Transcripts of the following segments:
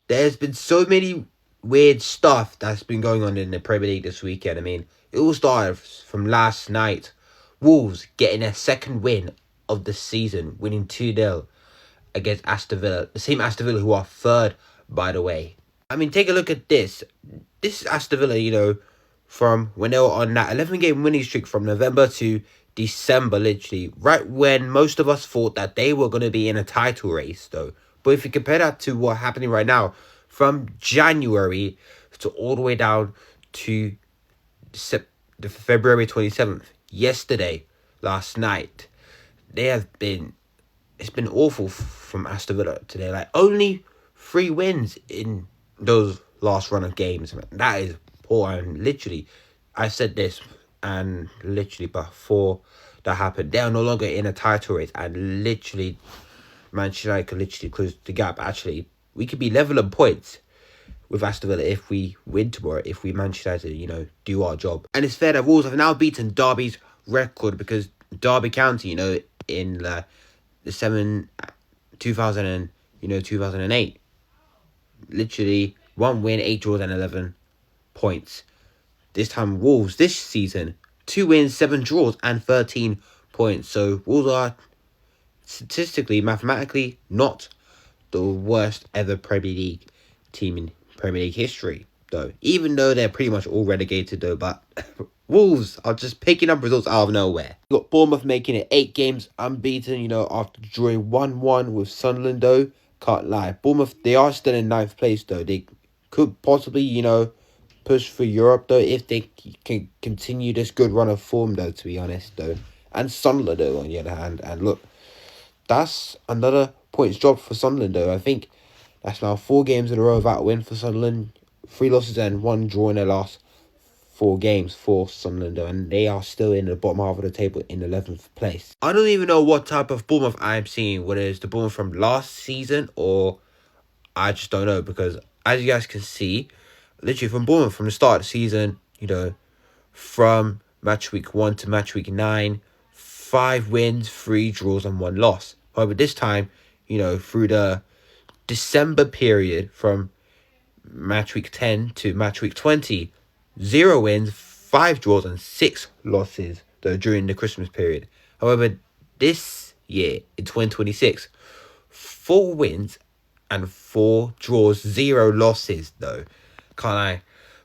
There's been so many weird stuff that's been going on in the Premier League this weekend. I mean, it all started from last night. Wolves getting their second win of the season, winning 2-0 against Aston Villa. The same Aston Villa who are third, by the way. I mean, take a look at this. This is Aston Villa, from when they were on that 11-game winning streak from November to December, literally. Right when most of us thought that they were going to be in a title race, though. But if you compare that to what's happening right now, from January to all the way down to the February 27th, yesterday, last night, it's been awful from Aston Villa today. Like, only 3 wins in those last run of games. That is poor. And literally, I said this, and literally before that happened, they are no longer in a title race. And literally, Manchester United could literally close the gap. Actually, we could be level on points with Aston Villa if we win tomorrow, if we Manchester United, do our job. And it's fair that Wolves have now beaten Derby's record, because Derby County, in the 2008, literally 1 win, 8 draws and 11 points. This time Wolves this season, 2 wins, 7 draws and 13 points. So Wolves are statistically, mathematically, not the worst ever Premier League team in Premier League history, though. Even though they're pretty much all relegated, though. But Wolves are just picking up results out of nowhere. You got Bournemouth making it 8 games unbeaten, after drawing 1-1 with Sunderland, though. Can't lie. Bournemouth, they are still in 9th place, though. They could possibly, push for Europe, though, if they can continue this good run of form, though, to be honest, though. And Sunderland, though, on the other hand. And look, that's another points drop for Sunderland, though. I think that's now 4 games in a row without a win for Sunderland. 3 losses and 1 draw in their last 4 games for Sunderland, though, and they are still in the bottom half of the table in 11th place. I don't even know what type of Bournemouth I'm seeing, whether it's the Bournemouth from last season or I just don't know, because as you guys can see, literally from Bournemouth from the start of the season, from match week 1 to match week 9, 5 wins, 3 draws and 1 loss. However, this time, through the December period from match week 10 to match week 20, 0 wins, 5 draws and 6 losses, though, during the Christmas period. However, this year in 2026, 4 wins and 4 draws, 0 losses, though. Can't lie.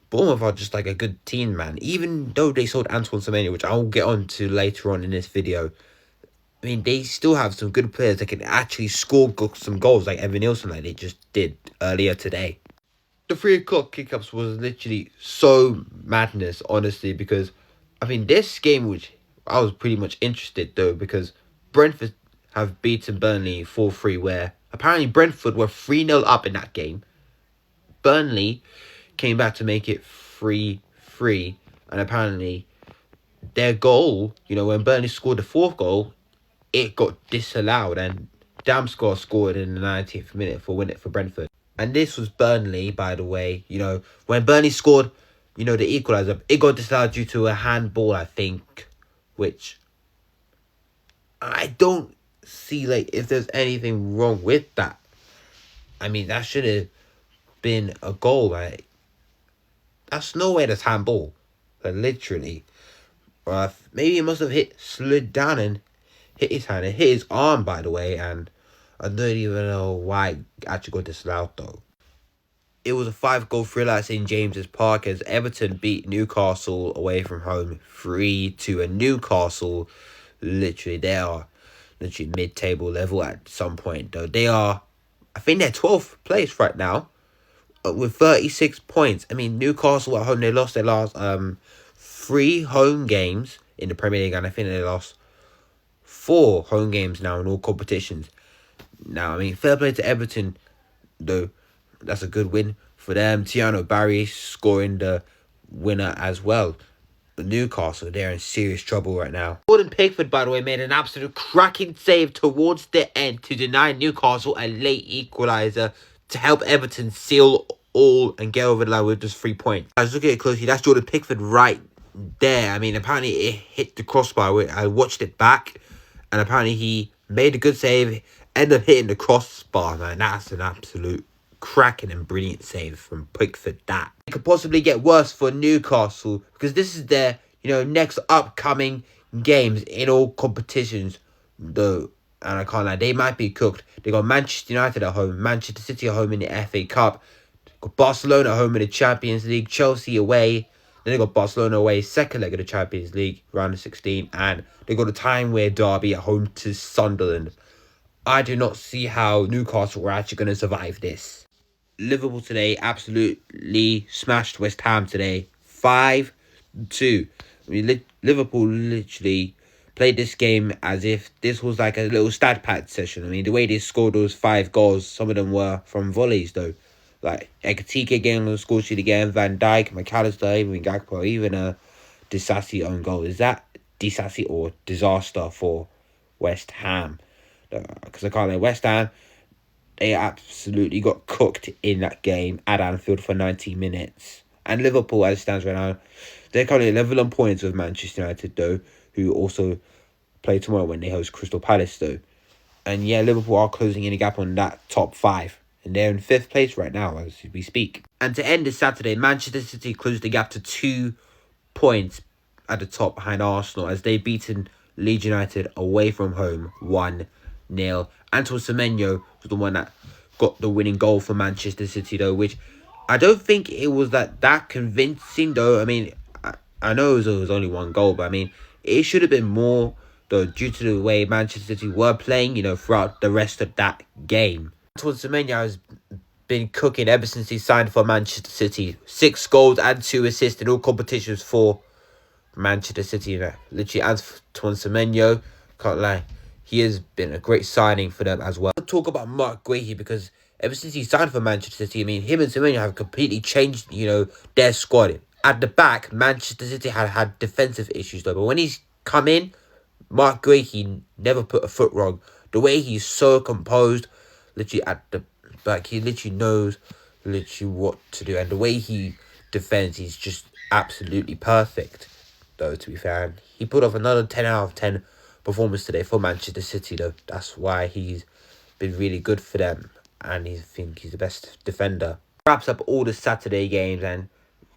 Bournemouth are just like a good team, man. Even though they sold Antoine Semenyo, which I'll get on to later on in this video, I mean, they still have some good players that can actually score some goals, like Evan Nielsen, like they just did earlier today. The 3 o'clock kickups was literally so madness, honestly, because, I mean, this game, which I was pretty much interested, though, because Brentford have beaten Burnley 4-3, where apparently Brentford were 3-0 up in that game. Burnley came back to make it 3-3, and apparently their goal, when Burnley scored the 4th goal, it got disallowed, and Damsgaard scored in the 90th minute for win it for Brentford. And this was Burnley, by the way. When Burnley scored, the equaliser, it got disallowed due to a handball, I think, which I don't see, if there's anything wrong with that. I mean, that should have been a goal, right? That's nowhere that's handball. Literally. Maybe he must have slid down and hit his hand. It hit his arm, by the way, and I don't even know why it actually got disallowed, though. It was a 5-goal thriller at St James's Park as Everton beat Newcastle away from home 3-2. And Newcastle, literally, they are literally mid-table level at some point, though. I think they're 12th place right now with 36 points. I mean, Newcastle at home, they lost their last 3 home games in the Premier League, and I think they lost 4 home games now in all competitions. Now, I mean, fair play to Everton, though. That's a good win for them. Tiano Barry scoring the winner as well. But Newcastle, they're in serious trouble right now. Jordan Pickford, by the way, made an absolute cracking save towards the end to deny Newcastle a late equaliser to help Everton seal all and get over the line with just 3 points. I was looking at it closely. That's Jordan Pickford right there. I mean, apparently it hit the crossbar. I watched it back, and apparently he made a good save, ended up hitting the crossbar, man. That's an absolute cracking and brilliant save from Pickford. That it could possibly get worse for Newcastle because this is their next upcoming games in all competitions. Though, and I can't lie, they might be cooked. They got Manchester United at home, Manchester City at home in the FA Cup, got Barcelona at home in the Champions League, Chelsea away. Then they got Barcelona away, second leg of the Champions League, round of 16, and they got a time-wear derby at home to Sunderland. I do not see how Newcastle are actually going to survive this. Liverpool today absolutely smashed West Ham today, 5-2. I mean, Liverpool literally played this game as if this was like a little stat pad session. I mean, the way they scored those 5 goals, some of them were from volleys though. Like Ekitike getting on the score sheet again, Van Dijk, McAllister, even Gakpo, even a Disasi own goal. Is that Disasi or disaster for West Ham? Because I can't let West Ham, they absolutely got cooked in that game at Anfield for 90 minutes. And Liverpool, as it stands right now, they're currently level on points with Manchester United, though, who also play tomorrow when they host Crystal Palace, though. And yeah, Liverpool are closing in a gap on that top 5. And they're in 5th place right now as we speak. And to end this Saturday, Manchester City closed the gap to 2 points at the top behind Arsenal as they beaten Leeds United away from home 1-0. Antoine Semenyo was the one that got the winning goal for Manchester City, though, which I don't think it was that convincing, though. I mean, I know it was only 1 goal, but I mean, it should have been more, though, due to the way Manchester City were playing, throughout the rest of that game. Antoine Semenyo has been cooking ever since he signed for Manchester City. 6 goals and 2 assists in all competitions for Manchester City. Literally, Antoine Semenyo, can't lie, he has been a great signing for them as well. I'll talk about Mark Guehi because ever since he signed for Manchester City, I mean, him and Semenyo have completely changed, their squad. At the back, Manchester City had defensive issues, though. But when he's come in, Mark Guehi never put a foot wrong. The way he's so composed, literally at the back, he literally knows what to do. And the way he defends, he's just absolutely perfect, though, to be fair. And he put off another 10 out of 10 performance today for Manchester City, though. That's why he's been really good for them. And I think he's the best defender. Wraps up all the Saturday games and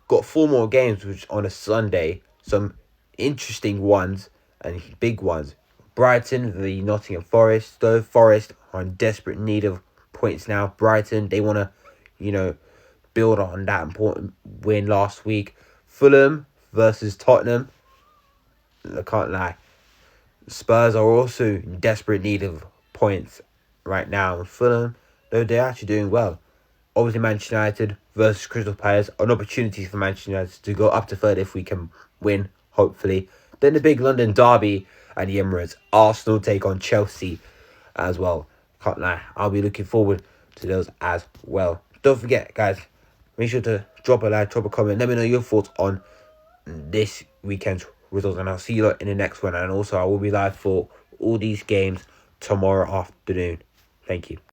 got 4 more games which on a Sunday. Some interesting ones and big ones. Brighton v Nottingham Forest. Though Forest are in desperate need of points now. Brighton, they want to, build on that important win last week. Fulham versus Tottenham. I can't lie. Spurs are also in desperate need of points right now. And Fulham, though, they're actually doing well. Obviously, Manchester United versus Crystal Palace, an opportunity for Manchester United to go up to 3rd if we can win, hopefully. Then the big London derby at the Emirates. Arsenal take on Chelsea as well. Can't lie, I'll be looking forward to those as well. Don't forget, guys, make sure to drop a like, drop a comment. Let me know your thoughts on this weekend's results. And I'll see you in the next one. And also, I will be live for all these games tomorrow afternoon. Thank you.